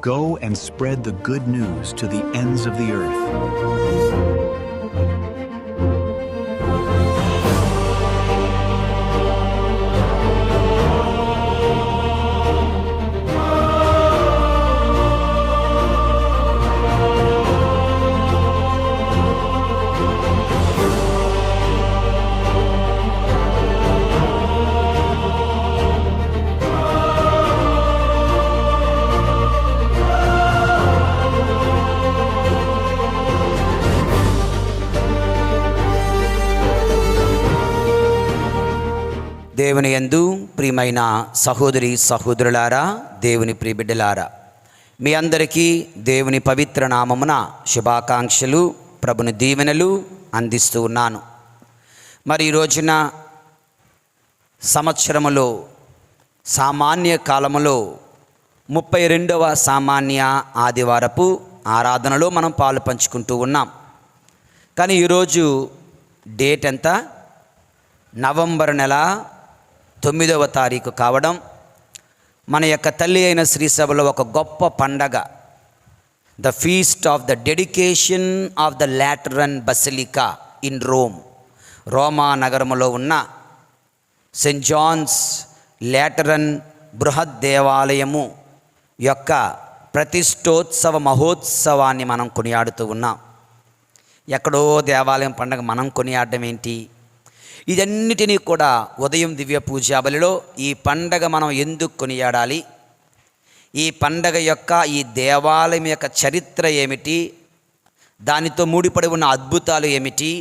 Go and spread the good news to the ends of the earth. దేవుని యందు ప్రియమైన సహోదరి సహోదరులారా, దేవుని ప్రియబిడ్డలారా, మీ అందరికీ దేవుని పవిత్ర నామమున శుభాకాంక్షలు, ప్రభుని దీవెనలు అందిస్తూ ఉన్నాను. మరి ఈ రోజున సంవత్సరములో సామాన్య కాలములో 32వ సామాన్య ఆదివారపు ఆరాధనలో మనం పాలు పంచుకుంటూ ఉన్నాం. కానీ ఈరోజు డేట్ ఎంత? నవంబర్ నెల 9వ తారీఖు కావడం మన యొక్క తల్లి అయిన శ్రీసభలో ఒక గొప్ప పండగ, the feast of the dedication of the Lateran basilica in Rome. Roma నగరములో ఉన్న సెయింట్ జాన్స్ లాటరన్ బృహత్ దేవాలయము యొక్క ప్రతిష్టోత్సవ మహోత్సవాన్ని మనం కొనియాడుతూ ఉన్నాం. ఎక్కడో దేవాలయం పండగ మనం కొనియాడడం ఏంటి? ఇదన్నిటినీ కూడా ఉదయం దివ్య పూజాబలిలో ఈ పండగ మనం ఎందుకు కొనియాడాలి, ఈ పండగ యొక్క ఈ దేవాలయం యొక్క చరిత్ర ఏమిటి, దానితో ముడిపడి ఉన్న అద్భుతాలు ఏమిటి,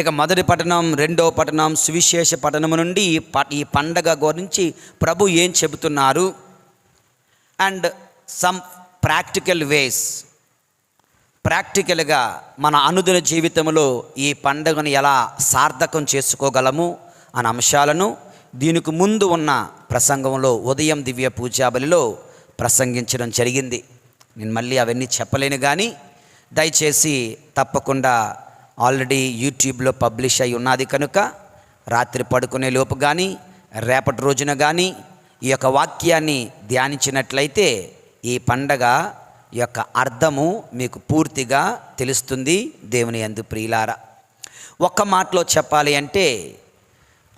ఇక మొదటి పట్టణం, రెండవ పట్టణం, సువిశేష పట్టణము నుండి ఈ పండగ గురించి ప్రభు ఏం చెబుతున్నారు, అండ్ సమ్ ప్రాక్టికల్ వేస్, ప్రాక్టికల్గా మన అనుదిన జీవితంలో ఈ పండుగను ఎలా సార్థకం చేసుకోగలము అనే అంశాలను దీనికి ముందు ఉన్న ప్రసంగంలో ఉదయం దివ్య పూజాబలిలో ప్రసంగించడం జరిగింది. నేను మళ్ళీ అవన్నీ చెప్పలేను, కానీ దయచేసి తప్పకుండా ఆల్రెడీ యూట్యూబ్లో పబ్లిష్ అయి ఉన్నది కనుక రాత్రి పడుకునే లోపు కానీ రేపటి రోజున కానీ ఈ యొక్క వాక్యాన్ని ధ్యానించినట్లయితే ఈ పండగ యొక్క అర్థము మీకు పూర్తిగా తెలుస్తుంది. దేవుని యందు ప్రియులారా, ఒక్క మాటలో చెప్పాలి అంటే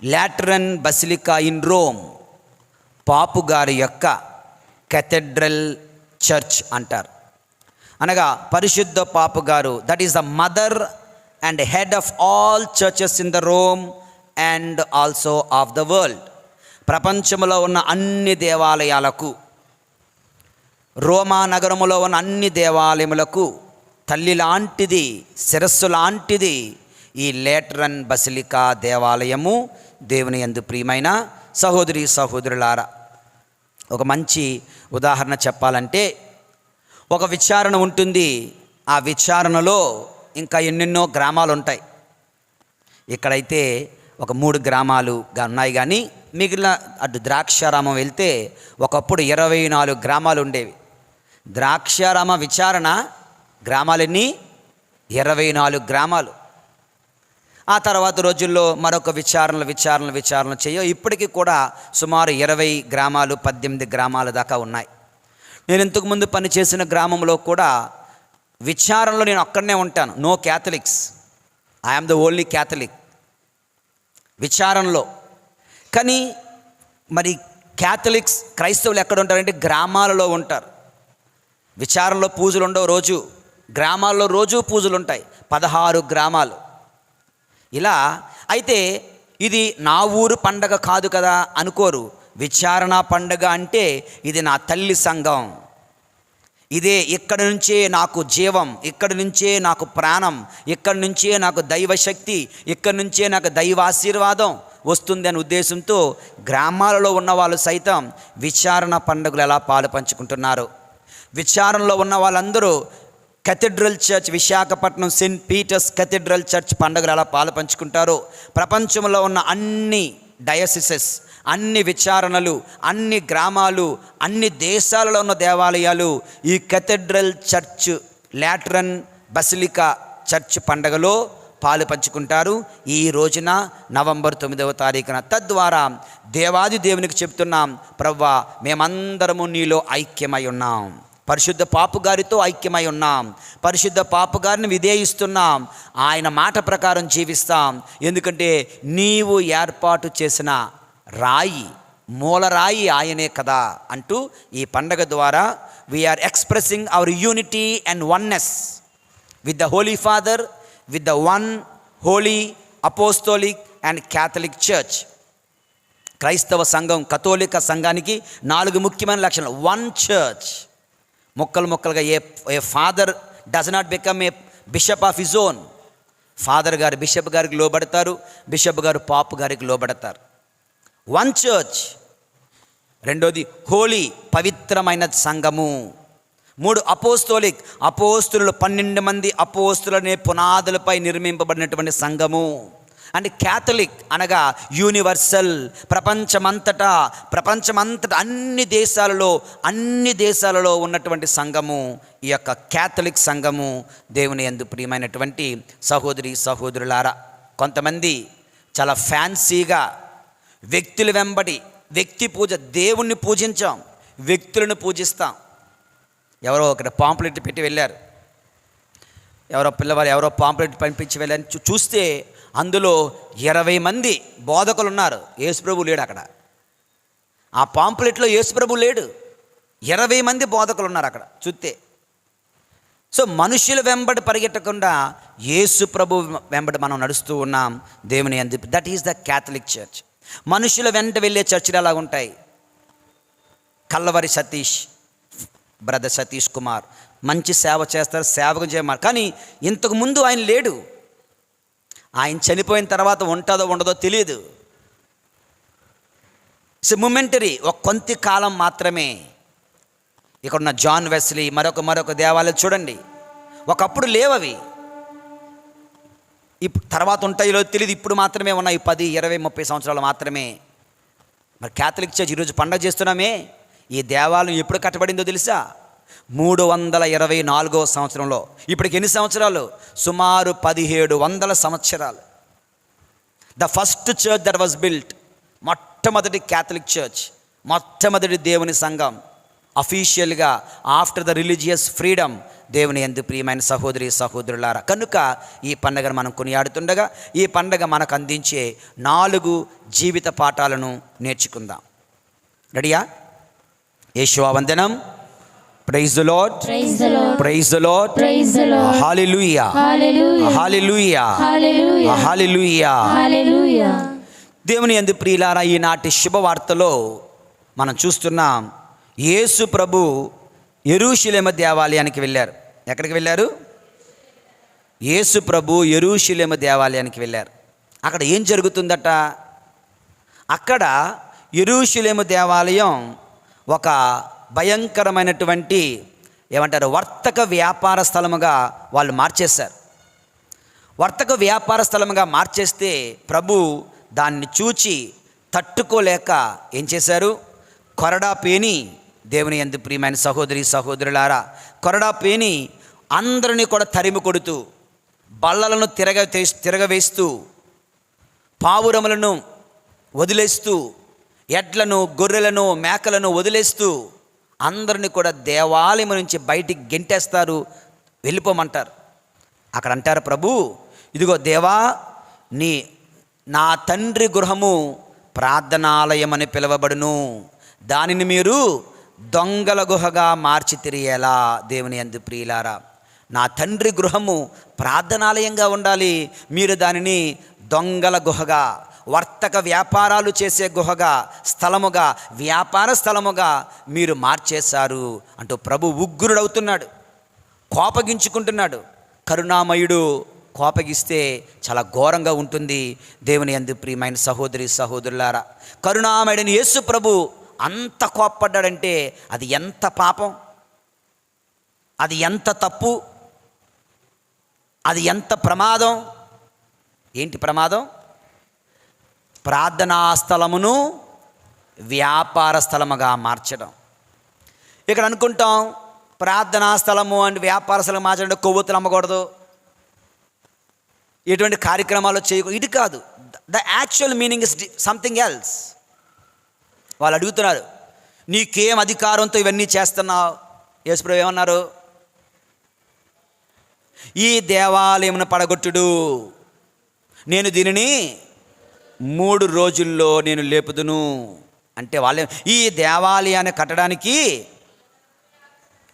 లాటరన్ బసిలికా ఇన్ రోమ్ పాపు గారి యొక్క కెథెడ్రల్ చర్చ్ అంటారు. అనగా పరిశుద్ధ పాపు గారు, that is the mother and head of all churches in the Rome and also of the world. ప్రపంచంలో ఉన్న అన్ని దేవాలయాలకు, రోమా నగరములో ఉన్న అన్ని దేవాలయములకు తల్లి లాంటిది, శిరస్సు లాంటిది ఈ లాటరన్ బసిలికా దేవాలయము. దేవుని యందు ప్రియమైన సహోదరి సహోదరులారా, ఒక మంచి ఉదాహరణ చెప్పాలంటే ఒక విచారణ ఉంటుంది. ఆ విచారణలో ఇంకా ఎన్నెన్నో గ్రామాలు ఉంటాయి. ఇక్కడైతే ఒక 3 గ్రామాలు ఉన్నాయి, కానీ మిగిలిన అటు ద్రాక్షారామం వెళ్తే ఒకప్పుడు 24 గ్రామాలు ఉండేవి. ద్రాక్షారామ విచారణ గ్రామాలన్నీ 24 గ్రామాలు. ఆ తర్వాత రోజుల్లో మరొక విచారణ చేయో ఇప్పటికీ కూడా సుమారు 20 గ్రామాలు, 18 గ్రామాల దాకా ఉన్నాయి. నేను ఇంతకుముందు పనిచేసిన గ్రామంలో కూడా విచారణలో నేను అక్కడనే ఉంటాను. No Catholics, I'm the only Catholic విచారణలో. కానీ మరి క్యాథలిక్స్, క్రైస్తవులు ఎక్కడ ఉంటారంటే గ్రామాలలో ఉంటారు. విచారణలో పూజలు ఉండవు రోజు, గ్రామాల్లో రోజు పూజలు ఉంటాయి. 16 గ్రామాలు ఇలా. అయితే ఇది నా ఊరు పండగ కాదు కదా అనుకోరు. విచారణ పండగ అంటే ఇది నా తల్లి సంఘం, ఇదే ఇక్కడి నుంచే నాకు జీవం, ఇక్కడి నుంచే నాకు ప్రాణం, ఇక్కడి నుంచే నాకు దైవశక్తి, ఇక్కడి నుంచే నాకు దైవాశీర్వాదం వస్తుంది అనే ఉద్దేశంతో గ్రామాలలో ఉన్న వాళ్ళు సైతం విచారణ పండుగలు ఎలా పాలు పంచుకుంటున్నారు. విచారణలో ఉన్న వాళ్ళందరూ cathedral church, Visakhapatnam saint Peter's cathedral church పండుగలు ఎలా పాలు పంచుకుంటారో ప్రపంచంలో ఉన్న అన్ని డయాసిసెస్, అన్ని విచారణలు, అన్ని గ్రామాలు, అన్ని దేశాలలో ఉన్న దేవాలయాలు ఈ cathedral church, Lateran basilica church పండుగలో పాలు పంచుకుంటారు ఈ రోజున నవంబర్ 9వ తారీఖున. తద్వారా దేవాది దేవునికి చెప్తున్నాం, ప్రవ్వా మేమందరము నీలో ఐక్యమై ఉన్నాం, పరిశుద్ధ పాపు గారితో ఐక్యమై ఉన్నాం, పరిశుద్ధ పాపు గారిని విధేయిస్తున్నాం, ఆయన మాట ప్రకారం జీవిస్తాం. ఎందుకంటే నీవు ఏర్పాటు చేసిన రాయి, మూలరాయి ఆయనే కదా అంటూ ఈ పండగ ద్వారా we are expressing our unity and oneness with the Holy Father, with the one holy apostolic and Catholic church. క్రైస్తవ సంఘం, కథోలిక సంఘానికి 4 ముఖ్యమైన లక్షణాలు. వన్ చర్చ్, ముక్కలుగా a father does not become a bishop of his own. Father గారు bishop గారికి లోబడతారు, బిషప్ గారు పాపు గారికి లోబడతారు. One church. రెండోది హోలీ, పవిత్రమైన సంఘము. 3 అపోస్తోలిక్, అపోస్తులు 12 మంది అపోస్తులనే పునాదులపై నిర్మింపబడినటువంటి సంఘము. అండ్ క్యాథలిక్ అనగా యూనివర్సల్, ప్రపంచమంతటా అన్ని దేశాలలో ఉన్నటువంటి సంఘము ఈ యొక్క క్యాథలిక్ సంఘము. దేవుని యందు ప్రియమైనటువంటి సహోదరి సహోదరులారా, కొంతమంది చాలా ఫ్యాన్సీగా వ్యక్తుల వెంబడి, వ్యక్తి పూజ, దేవుణ్ణి పూజించాం, వ్యక్తులను పూజిస్తాం. ఎవరో ఒకటి పాంప్లెట్ పెట్టి వెళ్ళారు, ఎవరో పిల్లవారు ఎవరో పాంప్లెట్ పంపించి వెళ్ళారు. చూస్తే అందులో 20 మంది బోధకులు ఉన్నారు, యేసుప్రభు లేడు అక్కడ. ఆ పాంప్లెట్లో యేసుప్రభు లేడు, 20 మంది బోధకులు ఉన్నారు అక్కడ చూస్తే. సో మనుషుల వెంబడి పరిగెట్టకుండా యేసుప్రభు వెంబడి మనం నడుస్తూ ఉన్నాం దేవుని యందు. That is the Catholic church. మనుషుల వెంట వెళ్ళే చర్చిలు ఎలా ఉంటాయి? కల్లవరి సతీష్, బ్రదర్ సతీష్ కుమార్ మంచి సేవ చేస్తారు, సేవకు చేయమారు. కానీ ఇంతకుముందు ఆయన లేడు, ఆయన చనిపోయిన తర్వాత ఉంటుందో ఉండదో తెలియదు. ఇట్స్ మొమెంటరీ, ఒక కొంత కాలం మాత్రమే. ఇక్కడున్న జాన్ వెస్లీ, మరొక దేవాలయం చూడండి, ఒకప్పుడు లేవవి, ఇప్పుడు తర్వాత ఉంటాయో తెలియదు, ఇప్పుడు మాత్రమే ఉన్నాయి, 10, 20, 30 సంవత్సరాలు మాత్రమే. మరి క్యాథలిక్ చర్చ్ ఈరోజు పండగ చేస్తున్నామే. ఈ దేవాలయం ఎప్పుడు కట్టబడిందో తెలుసా? 324వ సంవత్సరంలో. ఇప్పటికి ఎన్ని సంవత్సరాలు? సుమారు 1700 సంవత్సరాలు. The first church that was built, మొట్టమొదటి క్యాథలిక్ చర్చ్, మొట్టమొదటి దేవుని సంఘం అఫీషియల్గా ఆఫ్టర్ ద రిలీజియస్ ఫ్రీడమ్. దేవుని యందు ప్రియమైన సహోదరి సహోదరులారా, కనుక ఈ పండగను మనం కొనియాడుతుండగా ఈ పండగ మనకు అందించే 4 జీవిత పాఠాలను నేర్చుకుందాం. రెడీయా? యేషువా వందనం. Praise the lord, praise the lord, praise the lord, praise the Lord. Hallelujah, hallelujah, hallelujah, hallelujah, hallelujah, hallelujah. దేవుని యందు ప్రియులారా, ఈనాటి శుభవార్తలో మనం చూస్తున్నాం, యేసు ప్రభు యెరూషలేము దేవాలయానికి వెళ్ళారు. ఎక్కడికి వెళ్ళారు? యేసు ప్రభు యెరూషలేము దేవాలయానికి వెళ్ళారు. అక్కడ ఏం జరుగుతుందట? అక్కడ యెరూషలేము దేవాలయం ఒక భయంకరమైనటువంటి ఏమంటారు వర్తక వ్యాపార స్థలముగా వాళ్ళు మార్చేశారు. వర్తక వ్యాపార స్థలముగా మార్చేస్తే ప్రభు దాన్ని చూచి తట్టుకోలేక ఏం చేశారు? కొరడా పేని, దేవుని యందు ప్రియమైన సహోదరి సహోదరులారా, కొరడా పేని అందరినీ కూడా తరిమి కొడుతూ, బల్లలను తిరగవేస్తూ, పావురములను వదిలేస్తూ, ఎడ్లను గొర్రెలను మేకలను వదిలేస్తూ అందరినీ కూడా దేవాలయం నుంచి బయటికి గెంటేస్తారు, వెళ్ళిపోమంటారు. అక్కడ అంటారు ప్రభు, ఇదిగో దేవా, నా తండ్రి గృహము ప్రార్థనాలయం అని పిలువబడును, దానిని మీరు దొంగల గుహగా మార్చి తిరిగేలా. దేవుని యందు ప్రియులారా, నా తండ్రి గృహము ప్రార్థనాలయంగా ఉండాలి, మీరు దానిని దొంగల గుహగా, వర్తక వ్యాపారాలు చేసే గుహగా, స్థలముగా, వ్యాపార స్థలముగా మీరు మార్చేశారు అంటూ ప్రభు ఉగ్రుడవుతున్నాడు, కోపగించుకుంటున్నాడు. కరుణామయుడు కోపగిస్తే చాలా ఘోరంగా ఉంటుంది. దేవుని యందు ప్రియమైన సహోదరి సహోదరులారా, కరుణామయుడని యేసు ప్రభు అంత కోప్పడ్డాడంటే అది ఎంత పాపం, అది ఎంత తప్పు, అది ఎంత ప్రమాదం. ఏంటి ప్రమాదం? ప్రార్థనా స్థలమును వ్యాపార స్థలముగా మార్చడం. ఇక్కడ అనుకుంటాం ప్రార్థనా స్థలము అండ్ వ్యాపార స్థలం మార్చడం, కొవ్వొత్తులు అమ్మకూడదు, ఎటువంటి కార్యక్రమాలు చేయకు, ఇది కాదు. The actual meaning is something else. వాళ్ళు అడుగుతున్నారు, నీకేం అధికారంతో ఇవన్నీ చేస్తున్నావు? యేసుప్రభువు ఏమన్నారు? ఈ దేవాలయమును పడగొట్టుడు, నేను దీనిని 3 రోజుల్లో నేను లేపుదును. అంటే వాళ్ళే ఈ దేవాలయాన్ని కట్టడానికి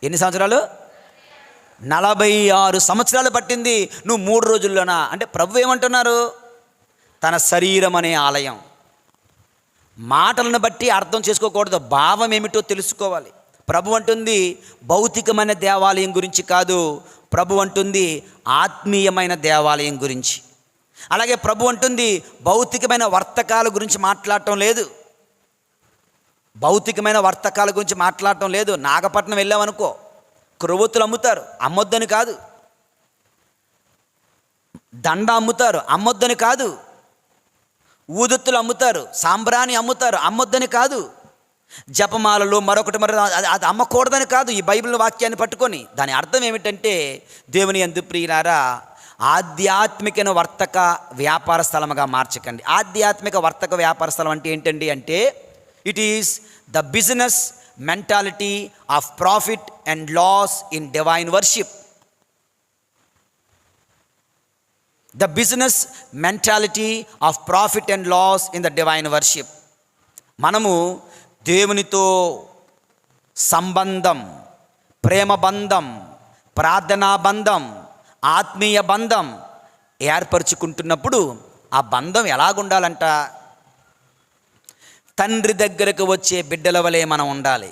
ఎన్ని సంవత్సరాలు? 46 సంవత్సరాలు పట్టింది. నువ్వు 3 రోజుల్లోనా? అంటే ప్రభు ఏమంటున్నారు? తన శరీరం అనే ఆలయం. మాటలను బట్టి అర్థం చేసుకోకూడదు, భావం ఏమిటో తెలుసుకోవాలి. ప్రభు అంటుంది భౌతికమైన దేవాలయం గురించి కాదు, ప్రభు అంటుంది ఆత్మీయమైన దేవాలయం గురించి. అలాగే ప్రభు అంటుంది భౌతికమైన వర్తకాల గురించి మాట్లాడటం లేదు. భౌతికమైన వర్తకాల గురించి మాట్లాడటం లేదు. నాగపట్నం వెళ్ళామనుకో, క్రొవ్వొత్తులు అమ్ముతారు, అమ్మొద్దని కాదు. దండ అమ్ముతారు, అమ్మొద్దని కాదు. ఊదొత్తులు అమ్ముతారు, సాంబ్రాణి అమ్ముతారు, అమ్మొద్దని కాదు. జపమాలలు మరొకటి అది అమ్మకూడదని కాదు. ఈ బైబిల్ వాక్యాన్ని పట్టుకొని దాని అర్థం ఏమిటంటే, దేవుని యందు ప్రియులారా, ఆధ్యాత్మిక వర్తక వ్యాపార స్థలముగా మార్చకండి. ఆధ్యాత్మిక వర్తక వ్యాపార స్థలం అంటే ఏంటండి అంటే, it is the business mentality of profit and loss in divine worship. The business mentality of profit and loss in the divine worship. మనము దేవునితో సంబంధం, ప్రేమ బంధం, ప్రార్థనా బంధం, ఆత్మీయ బంధం ఏర్పరచుకుంటున్నప్పుడు ఆ బంధం ఎలాగుండాలంట? తండ్రి దగ్గరకు వచ్చే బిడ్డల వలె మనం ఉండాలి.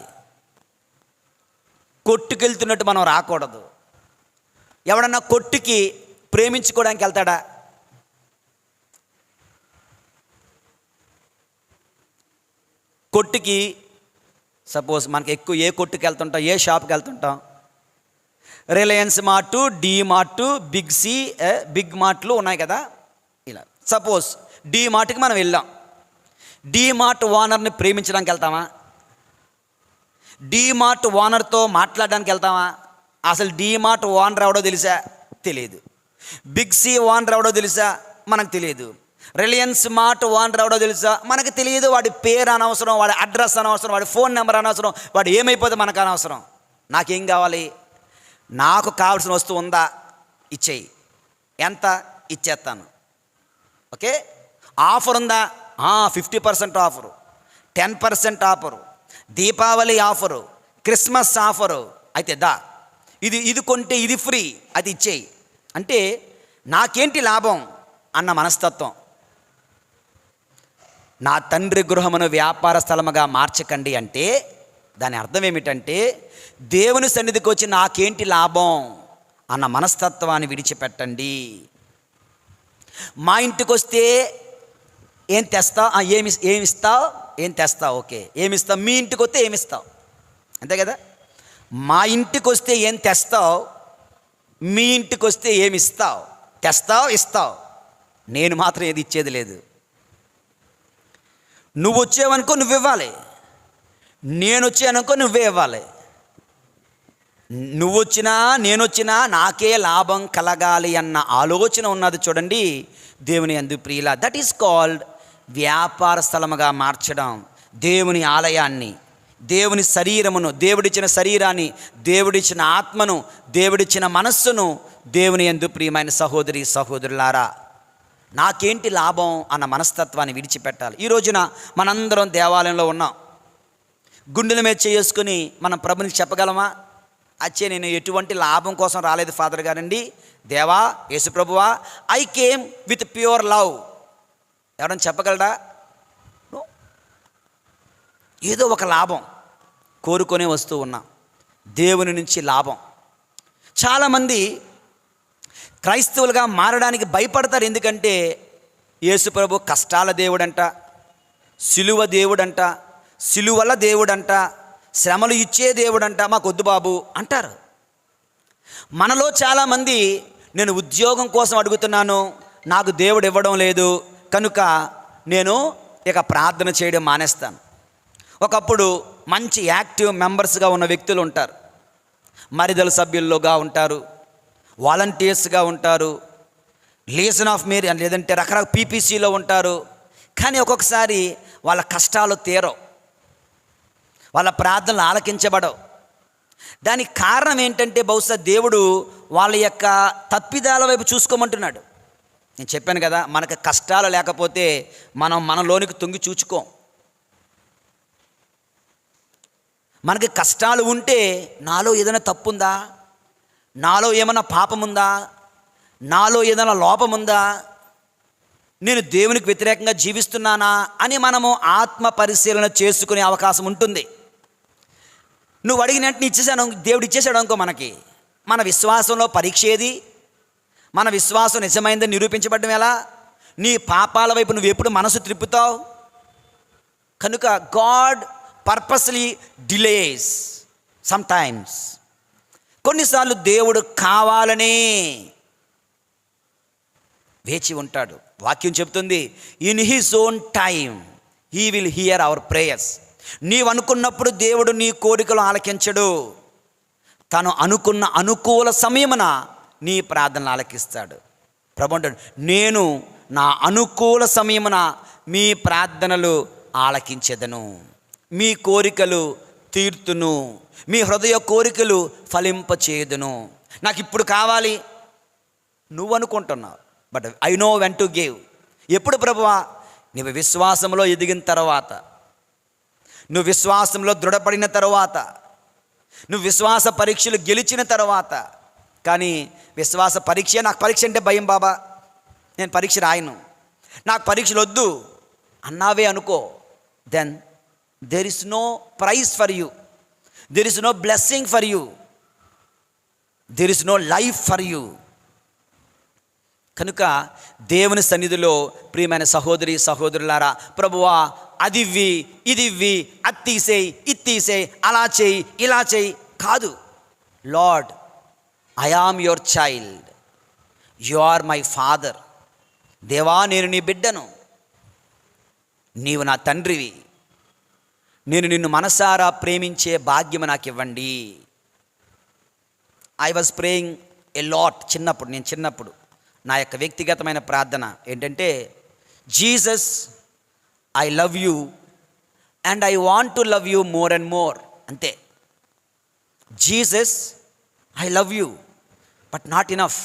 కొట్టుకెళ్తున్నట్టు మనం రాకూడదు. ఎవడన్నా కొట్టుకి ప్రేమించుకోవడానికి వెళ్తాడా? కొట్టుకి సపోజ్ మనకి ఎక్కువ ఏ కొట్టుకి వెళ్తుంటాం, ఏ షాప్కి వెళ్తుంటాం? Reliance mart, D mart, big మార్ట్లు ఉన్నాయి కదా. ఇలా సపోజ్ డి మార్ట్కి మనం వెళ్ళాం. డి మార్ట్ ఓనర్ని ప్రేమించడానికి వెళ్తామా? డి మార్ట్ ఓనర్తో మాట్లాడడానికి వెళ్తామా? అసలు డి మార్ట్ ఓనర్ ఎవడో తెలుసా? తెలియదు. బిగ్ సి ఓనర్ ఎవడో తెలుసా? మనకు తెలియదు. రిలయన్స్ మార్ట్ ఓనర్ ఎవడో తెలుసా? మనకు తెలియదు. వాడి పేరు అనవసరం, వాడి అడ్రస్ అనవసరం, వాడి ఫోన్ నెంబర్ అనవసరం, వాడు ఏమైపోతే మనకు అనవసరం. నాకేం కావాలి? నాకు కావాల్సిన వస్తువు ఉందా? ఇచ్చేయి. ఎంత? ఇచ్చేస్తాను. ఓకే. ఆఫర్ ఉందా? 50% offer, 10% offer, Deepavali offer, Christmas offer. అయితే ఇది కొంటే ఇది ఫ్రీ, అది ఇచ్చేయి. అంటే నాకేంటి లాభం అన్న మనస్తత్వం. నా తండ్రి గృహమును వ్యాపార స్థలముగా మార్చకండి అంటే దాని అర్థం ఏమిటంటే, దేవుని సన్నిధికి వచ్చి నాకేంటి లాభం అన్న మనస్తత్వాన్ని విడిచిపెట్టండి. మా ఇంటికి వస్తే ఏం తెస్తావు? ఏమిస్తావు? ఏం తెస్తావు? ఓకే. ఏమిస్తావు? మీ ఇంటికి వస్తే ఏమిస్తావు? అంతే కదా. మా ఇంటికి వస్తే ఏం తెస్తావు, మీ ఇంటికి వస్తే ఏమిస్తావు? తెస్తావు, ఇస్తావు. నేను మాత్రం ఏది ఇచ్చేది లేదు. నువ్వు వచ్చావనుకో నువ్వు ఇవ్వాలి, నేను వచ్చాననుకో నువ్వే ఇవ్వాలి. నువ్వు వచ్చినా నేను వచ్చినా నాకే లాభం కలగాలి అన్న ఆలోచన ఉన్నది చూడండి దేవుని యందు ప్రియులా. దట్ ఈస్ కాల్డ్ వ్యాపార స్థలముగా మార్చడం. దేవుని ఆలయాన్ని, దేవుని శరీరమును, దేవుడిచ్చిన శరీరాన్ని, దేవుడిచ్చిన ఆత్మను, దేవుడిచ్చిన మనస్సును దేవుని యందు ప్రియమైన సహోదరి సహోదరులారా, నాకేంటి లాభం అన్న మనస్తత్వాన్ని విడిచిపెట్టాలి. ఈ రోజున మనందరం దేవాలయంలో ఉన్నాం. గుండెల మీద చేసుకుని మనం ప్రభునికి చెప్పగలమా? అచ్చే నేను ఎటువంటి లాభం కోసం రాలేదు ఫాదర్ గారండి. దేవా, యేసు ప్రభువా, I came with pure love. ఎవరైనా చెప్పగలడా? ఏదో ఒక లాభం కోరుకొనే వస్తూ ఉన్నాం, దేవుని నుంచి లాభం. చాలామంది క్రైస్తవులుగా మారడానికి భయపడతారు. ఎందుకంటే యేసు ప్రభు కష్టాల దేవుడంట, సిలువ దేవుడంట, సిలువల దేవుడంట, శ్రమలు ఇచ్చే దేవుడంట, మాకొద్దు బాబు అంటారు. మనలో చాలామంది నేను ఉద్యోగం కోసం అడుగుతున్నాను, నాకు దేవుడు ఇవ్వడం లేదు కనుక నేను ఇక ప్రార్థన చేయడం మానేస్తాను. ఒకప్పుడు మంచి యాక్టివ్ మెంబర్స్గా ఉన్న వ్యక్తులు ఉంటారు, మరిదల సభ్యుల్లోగా ఉంటారు, వాలంటీర్స్గా ఉంటారు, లీజన్ ఆఫ్ మేరీ అని, లేదంటే రకరకాల పీపీసీలో ఉంటారు. కానీ ఒక్కొక్కసారి వాళ్ళ కష్టాలు తీరవు, వాళ్ళ ప్రార్థనలు ఆలకించబడవు. దానికి కారణం ఏంటంటే బహుశా దేవుడు వాళ్ళ యొక్క తప్పిదాల వైపు చూసుకోమంటున్నాడు. నేను చెప్పాను కదా, మనకు కష్టాలు లేకపోతే మనం మనలోనికి తొంగి చూచుకోం. మనకి కష్టాలు ఉంటే నాలో ఏదైనా తప్పు ఉందా, నాలో ఏమైనా పాపం ఉందా, నాలో ఏదైనా లోపం ఉందా, నేను దేవునికి వ్యతిరేకంగా జీవిస్తున్నానా అని మనము ఆత్మ పరిశీలన చేసుకునే అవకాశం ఉంటుంది. నువ్వు అడిగినట్టు ఇచ్చేసాడు, దేవుడు ఇచ్చేసాడు అనుకో. మనకి మన విశ్వాసంలో పరీక్ష ఏది? మన విశ్వాసం నిజమైందని నిరూపించబడడం ఎలా? నీ పాపాల వైపు నువ్వు ఎప్పుడు మనసు త్రిప్పుతావు? కనుక గాడ్ పర్పస్లీ డిలేస్ సమ్టైమ్స్. కొన్నిసార్లు దేవుడు కావాలనే వేచి ఉంటాడు. వాక్యం చెప్తుంది, in his own time he will here our prayers. నీవు అనుకున్నప్పుడు దేవుడు నీ కోరికలు ఆలకించడు. తను అనుకున్న అనుకూల సమయమున నీ ప్రార్థనలు ఆలకిస్తాడు. ప్రభు అంటాడు, నేను నా అనుకూల సమయమున మీ ప్రార్థనలు ఆలకించెదను, మీ కోరికలు తీర్తును, మీ హృదయ కోరికలు ఫలింపచేయుదును. నాకు ఇప్పుడు కావాలి నువ్వు అనుకుంటున్నావు, but I know when to give. ఎప్పుడు ప్రభువా? నువ్వు విశ్వాసంలో ఎదిగిన తర్వాత, నువ్వు విశ్వాసంలో దృఢపడిన తర్వాత, నువ్వు విశ్వాస పరీక్షలు గెలిచిన తర్వాత. కానీ విశ్వాస పరీక్ష, నాకు పరీక్ష అంటే భయం బాబా, నేను పరీక్ష రాయను, నాకు పరీక్షలు వద్దు అన్నావే అనుకో, then there is no prize for you, there is no blessing for you, there is no life for you. కనుక దేవుని సన్నిధిలో ప్రియమైన సహోదరి సహోదరులారా, ప్రభువా అదివ్వి ఇదివ్వి, అది తీసేయి ఇది తీసేయి, అలా చేయి ఇలా చేయి కాదు. Lord, I am your child, you are my father. దేవా, నేను నీ బిడ్డను, నీవు నా తండ్రివి, నేను నిన్ను మనసారా ప్రేమించే భాగ్యము నాకు ఇవ్వండి. I was praying a lot. నేను చిన్నప్పుడు నా యొక్క వ్యక్తిగతమైన ప్రార్థన ఏంటంటే, Jesus, I love you and I want to love you more and more. అంతే. Jesus, I love you but not enough,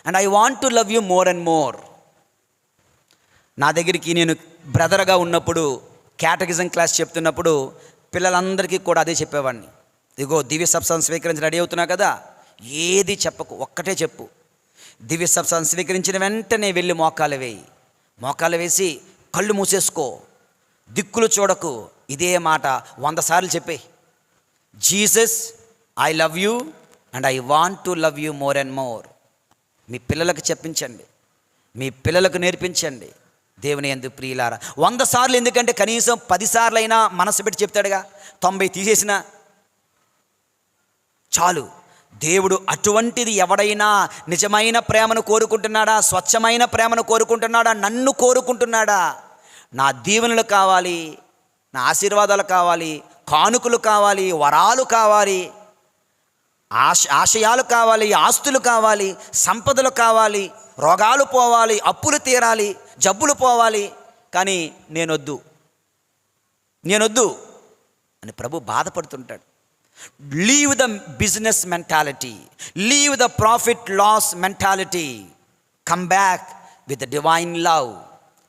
and I want to love you more and more. నా దగ్గరికి నేను బ్రదర్గా ఉన్నప్పుడు, క్యాటగిజం క్లాస్ చెప్తున్నప్పుడు పిల్లలందరికీ కూడా అదే చెప్పేవాడిని. ఇదిగో దివ్య సప్తాహం స్వీకరించి రెడీ అవుతున్నా కదా, ఏది చెప్పకు, ఒక్కటే చెప్పు. దివ్య సప్తాహం స్వీకరించిన వెంటనే వెళ్ళి మోకాలు వేయి, మోకాలు వేసి కళ్ళు మూసేసుకో, దిక్కులు చూడకు. ఇదే మాట 100 సార్లు చెప్పే. Jesus, I love you and I want to love you more and more. మీ పిల్లలకు చెప్పించండి, మీ పిల్లలకు నేర్పించండి. దేవుని యందు ప్రియులారా, 100 సార్లు ఎందుకంటే కనీసం 10 సార్లు అయినా మనసు పెట్టి చెప్తాడుగా. 90 తీసేసినా చాలు. దేవుడు అటువంటిది ఎవడైనా నిజమైన ప్రేమను కోరుకుంటున్నాడా, స్వచ్ఛమైన ప్రేమను కోరుకుంటున్నాడా, నన్ను కోరుకుంటున్నాడా? నా దీవెనలు కావాలి, నా ఆశీర్వాదాలు కావాలి, కానుకలు కావాలి, వరాలు కావాలి, ఆశయాలు కావాలి, ఆస్తులు కావాలి, సంపదలు కావాలి, రోగాలు పోవాలి, అప్పులు తీరాలి, జబ్బులు పోవాలి. కానీ నేనొద్దు అని ప్రభు బాధపడుతుంటాడు. Leave the business mentality, leave the profit loss mentality, come back with divine love,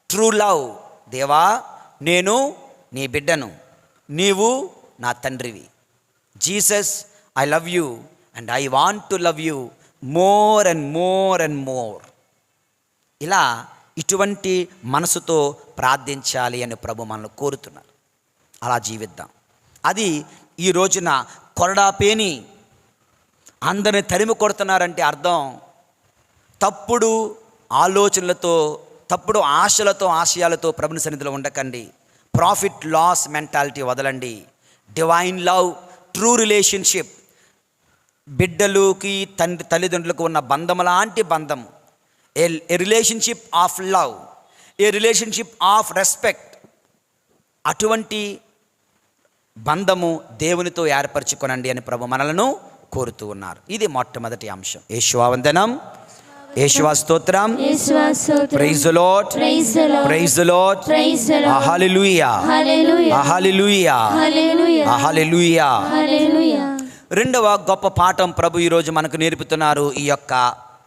true love. దేవా, నేను నీ బిడ్డను, నీవు నా తండ్రివి. Jesus, I love you and I want to love you more and more and more. ఇలా ఇటువంటి మనసుతో ప్రార్థించాలి అని ప్రభు మనల్ని కోరుతున్నారు. అలా జీవిద్దాం. అది ఈ రోజున కొరడాపేని అందరిని తరిమి కొడుతున్నారంటే అర్థం తప్పుడు ఆలోచనలతో, తప్పుడు ఆశలతో, ఆశయాలతో ప్రభుని సన్నిధిలో ఉండకండి. ప్రాఫిట్ లాస్ మెంటాలిటీ వదలండి. డివైన్ లవ్, ట్రూ రిలేషన్షిప్, బిడ్డలుకి తల్లిదండ్రులకు ఉన్న బంధం లాంటి బంధం, a relationship of love, a relationship of respect, అటువంటి బంధము దేవునితో ఏర్పరచుకొనండి అని ప్రభు మనలను కోరుతూ ఉన్నారు. ఇది మొట్టమొదటి అంశం. యేషువా వందనం, యేషువా స్తోత్రం. యేసువా స్తోత్రం. Praise the lord. Praise the lord. Praise the lord. Praise the Lord. Hallelujah. Hallelujah. Hallelujah. Hallelujah. Hallelujah. Hallelujah. రెండవ గొప్ప పాఠం ప్రభు ఈరోజు మనకు నేర్పుతున్నారు. ఈ యొక్క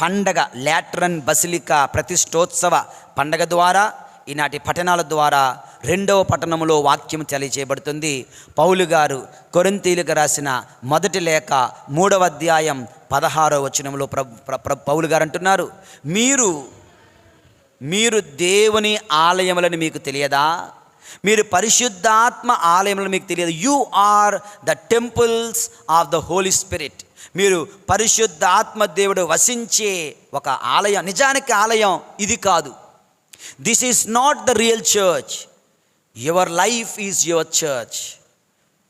పండగ లాట్రన్ బసిలికా ప్రతిష్టోత్సవ పండగ ద్వారా, ఈనాటి పట్టణాల ద్వారా రెండవ పట్టణములో వాక్యం తెలియజేయబడుతుంది. పౌలు గారు కొరింథీయులకు రాసిన మొదటి లేఖ 3వ అధ్యాయం 16వ వచనంలో పౌలు గారు అంటున్నారు, మీరు దేవుని ఆలయములని మీకు తెలియదా? మీరు పరిశుద్ధాత్మ ఆలయములను మీకు తెలియదు. You are the temples of the Holi spirit. మీరు పరిశుద్ధాత్మ దేవుడు వసించే ఒక ఆలయం. నిజానికి ఆలయం ఇది కాదు. This is not the real church. Your life is your church.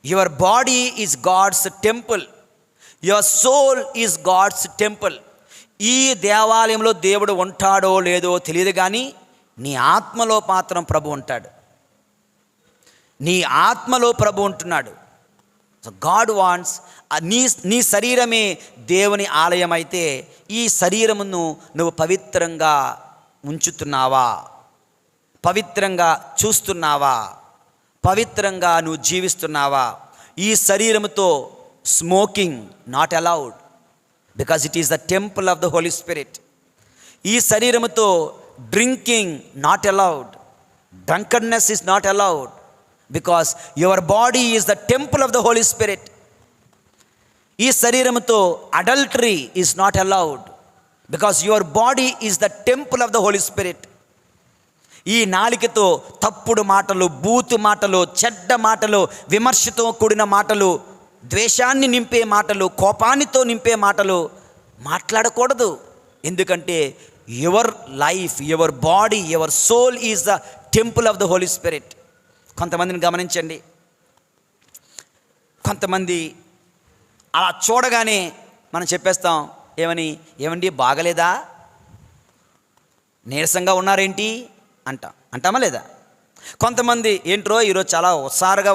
Your body is God's temple. Your soul is God's temple. ఈ దేవాలయంలో దేవుడు ఉంటాడో లేదో తెలియదు, కానీ నీ ఆత్మలో మాత్రం ప్రభు ఉంటాడు. నీ ఆత్మలో ప్రభు ఉంటున్నాడు. సో గాడ్ వాంట్స్, నీ శరీరమే దేవుని ఆలయం అయితే ఈ శరీరమును నువ్వు పవిత్రంగా ఉంచుతున్నావా? పవిత్రంగా చూస్తున్నావా? పవిత్రంగా నువ్వు జీవిస్తున్నావా? ఈ శరీరముతో smoking not allowed, because it is the temple of the Holi Spirit. ఈ శరీరముతో drinking not allowed. Drunkenness is not allowed, because your body is the temple of the Holi Spirit. ఈ శరీరముతో adultery is not allowed, because your body is the temple of the Holi Spirit. ఈ నాలికతో తప్పుడు మాటలు, బూతు మాటలు, చెడ్డ మాటలు, విమర్శతో కూడిన మాటలు, ద్వేషాన్ని నింపే మాటలు, కోపానితో నింపే మాటలు మాట్లాడకూడదు. ఎందుకంటే your life, your body, your soul is the temple of the Holi spirit. కొంతమందిని గమనించండి. కొంతమంది అలా చూడగానే మనం చెప్పేస్తాం, ఏమండి బాగలేదా, నీరసంగా ఉన్నారేంటి అంటామా లేదా? కొంతమంది ఏంట్రో ఈరోజు చాలా ఉత్సాహంగా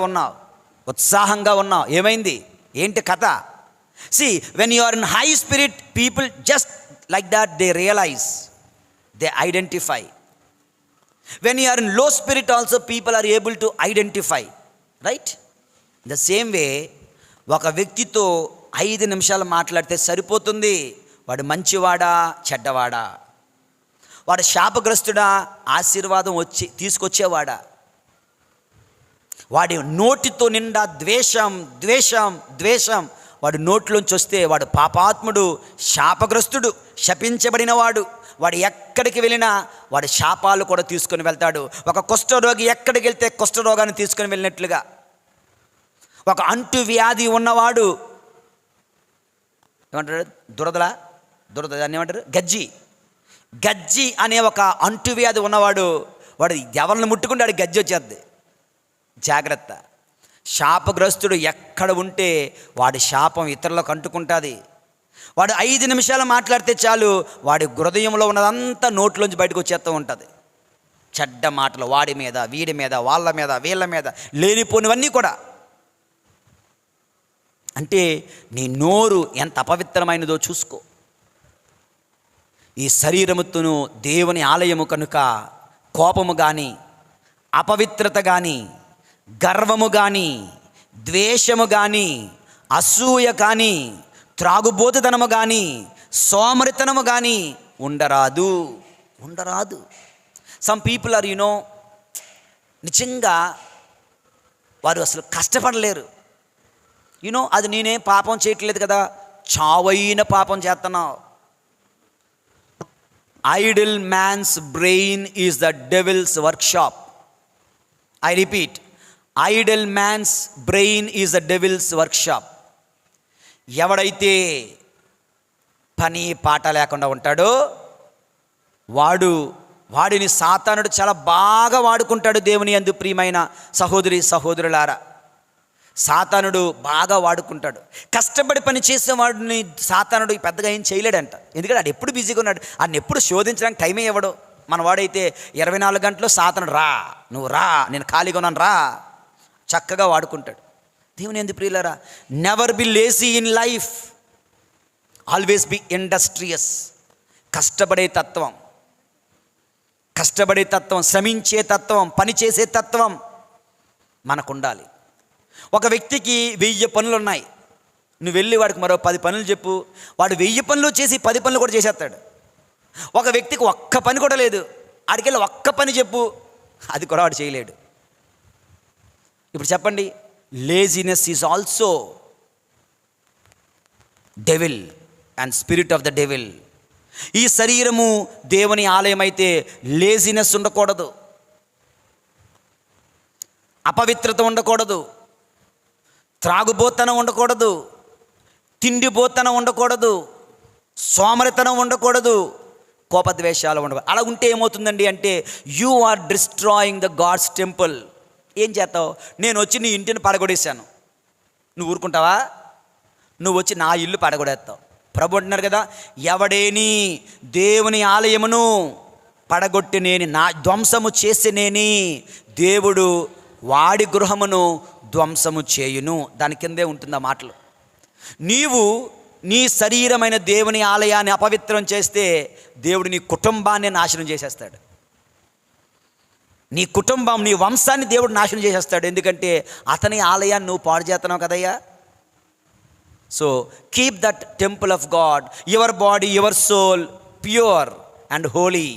ఉన్నావు, ఏమైంది, ఏంటి కథ? See, when you are in high spirit, people just like that, they realize, they identify. When you are in low spirit also, people are able to identify, right? The same way, ఒక వ్యక్తితో 5 నిమిషాలు మాట్లాడితే సరిపోతుంది. వాడు మంచివాడా చెడ్డవాడా, వాడు శాపగ్రస్తుడా ఆశీర్వాదం తీసుకొచ్చేవాడా? వాడి నోటితో నిండా ద్వేషం ద్వేషం ద్వేషం వాడి నోట్లోంచి వస్తే వాడు పాపాత్ముడు, శాపగ్రస్తుడు, శపించబడినవాడు. వాడు ఎక్కడికి వెళ్ళినా వాడి శాపాలు కూడా తీసుకొని వెళ్తాడు. ఒక కుష్ఠరోగి ఎక్కడికి వెళ్తే కుష్ఠరోగాన్ని తీసుకొని వెళ్ళినట్లుగా, ఒక అంటువ్యాధి ఉన్నవాడు ఏమంటారు, దురద దాన్ని ఏమంటారు, గజ్జి అనే ఒక అంటువ్యాధి ఉన్నవాడు, వాడు ఎవరిని ముట్టుకుంటే గజ్జి వచ్చేద్ది, జాగ్రత్త. శాపగ్రస్తుడు ఎక్కడ ఉంటే వాడి శాపం ఇతరులకు అంటుకుంటుంది. వాడు 5 నిమిషాలు మాట్లాడితే చాలు, వాడి హృదయంలో ఉన్నదంతా నోట్లోంచి బయటకు వచ్చేస్తూ ఉంటుంది. చెడ్డ మాటలు వాడి మీద, వీడి మీద, వాళ్ళ మీద, వీళ్ళ మీద, లేనిపోనివన్నీ కూడా. అంటే నీ నోరు ఎంత అపవిత్రమైనదో చూసుకో. ఈ శరీరముతోను దేవుని ఆలయము కనుక కోపము కానీ, అపవిత్రత కానీ, గర్వము కానీ, ద్వేషము కానీ, అసూయ కానీ, త్రాగుబోతుతనము కానీ, సోమరితనము కానీ ఉండరాదు. సమ్ పీపుల్ ఆర్ నిజంగా వారు అసలు కష్టపడలేరు. అది నేనేం పాపం చేయట్లేదు కదా, చావైన పాపం చేస్తున్నావు. Idle man's brain is the devil's workshop. I repeat, idle man's brain is the devil's workshop. ఎవడైతే పని పాట లేకుండా ఉంటాడో వాడిని సాతానుడు చాలా బాగా వాడుకుంటాడు. దేవుని యందు ప్రియమైన సహోదరి సహోదరులారా, సాతానుడు బాగా వాడుకుంటాడు. కష్టపడి పని చేసేవాడిని సాతానుడు పెద్దగా ఏం చేయలేడంట. ఎందుకంటే ఆడు ఎప్పుడు బిజీగా ఉన్నాడు, ఆడిని ఎప్పుడు శోధించడానికి టైమే ఇవ్వడు. మన వాడైతే 24 గంటలు సాతానుడు నువ్వు రా, నేను ఖాళీగా ఉన్నాను రా, చక్కగా వాడుకుంటాడు. దేవుని యందు ప్రియులారా, never be lazy in life, always be industrious. కష్టపడే తత్వం, శ్రమించే తత్వం, పనిచేసే తత్వం మనకు ఉండాలి. ఒక వ్యక్తికి 1000 పనులు ఉన్నాయి, నువ్వు వెళ్ళి వాడికి మరో 10 పనులు చెప్పు, వాడు 1000 పనులు చేసి 10 పనులు కూడా చేసేస్తాడు. ఒక వ్యక్తికి ఒక్క పని కూడా లేదు, ఆడికెళ్ళి ఒక్క పని చెప్పు, అది కూడా వాడు చేయలేడు. ఇప్పుడు చెప్పండి, laziness is also devil and spirit of the devil. ఈ శరీరము దేవుని ఆలయం అయితే లేజినెస్ ఉండకూడదు, అపవిత్రత ఉండకూడదు, త్రాగుబోతనం ఉండకూడదు, తిండిబోతనం ఉండకూడదు, సోమరితనం ఉండకూడదు, కోపద్వేషాలు ఉండకూడదు. అలా ఉంటే ఏమవుతుందండి అంటే you are destroying the God's temple. ఏం చేస్తావు? నేను వచ్చి నీ ఇంటిని పడగొడేశాను, నువ్వు ఊరుకుంటావా? నువ్వు వచ్చి నా ఇల్లు పడగొడేస్తావు. ప్రభు అంటున్నారు కదా, ఎవడేని దేవుని ఆలయమును పడగొట్టినేని, నా ధ్వంసము చేసినేని దేవుడు వాడి గృహమును ధ్వంసము చేయును. దాని కిందే ఉంటుంది ఆ మాటలు. నీవు నీ శరీరమైన దేవుని ఆలయాన్ని అపవిత్రం చేస్తే దేవుడు నీ కుటుంబాన్ని నాశనం చేసేస్తాడు. నీ కుటుంబం, నీ వంశాన్ని దేవుడు నాశనం చేసేస్తాడు. ఎందుకంటే అతని ఆలయాన్ని నువ్వు పాడు చేస్తున్నావు కదయ్యా. So keep that temple of God, your body, your soul pure and holy.